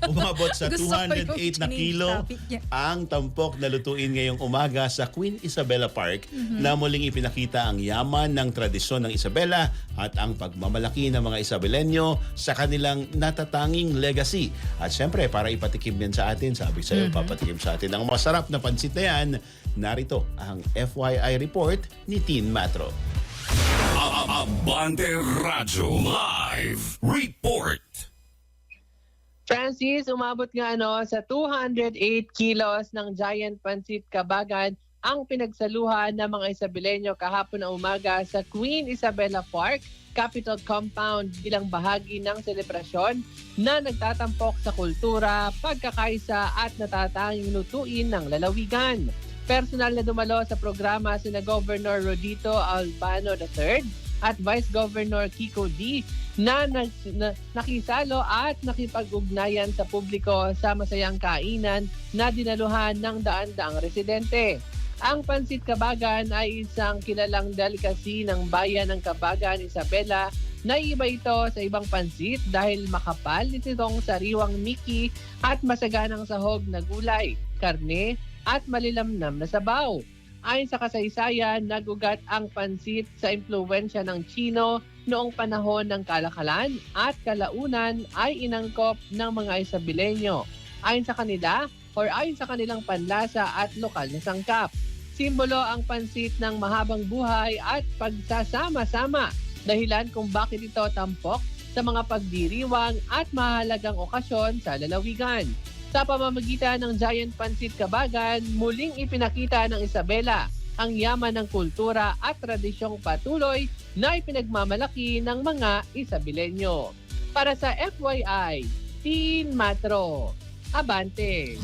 Umabot sa Gusto ko yung 208 na change kilo topic niya. ang tampok na lutuin ngayong umaga sa Queen Isabella Park na muling ipinakita ang yaman ng tradisyon ng Isabela at ang pagmamalaki ng mga Isabelenyo sa kanilang natatanging legacy. At syempre, para ipatikim yan sa atin, sabi sa'yo, papatikim sa atin ang masarap na pansit na yan, narito ang FYI report ni Teen Matro. Abante Radyo Live Report. Francis, umabot nga sa 208 kilos ng giant pancit kabagan ang pinagsaluhan ng mga Isabelenyo kahapon na umaga sa Queen Isabella Park, Capitol Compound bilang bahagi ng selebrasyon na nagtatampok sa kultura, pagkakaisa at natatanging lutuin ng lalawigan. Personal na dumalo sa programa sina Governor Rodito Albano III at Vice Governor Kiko D na nakisalo at nakipag-ugnayan sa publiko sa masayang kainan na dinaluhan ng daan-daang residente. Ang pansit kabagan ay isang kilalang delicacy ng bayan ng Kabagan, Isabela. Naiiba ito sa ibang pansit dahil makapal itong sariwang miki at masaganang sahog na gulay, karne at malilamnam na sabaw. Ayon sa kasaysayan, nagugat ang pansit sa impluwensya ng Chino noong panahon ng kalakalan at kalaunan ay inangkop ng mga Isabelenyo. Ayon sa kanilang panlasa at lokal na sangkap. Simbolo ang pansit ng mahabang buhay at pagsasama-sama, dahilan kung bakit ito tampok sa mga pagdiriwang at mahalagang okasyon sa lalawigan. Sa pamamagitan ng giant pancit kabagan, muling ipinakita ng Isabela ang yaman ng kultura at tradisyong patuloy na ipinagmamalaki ng mga Isabelenyo. Para sa FYI, Teen Matro, Abante!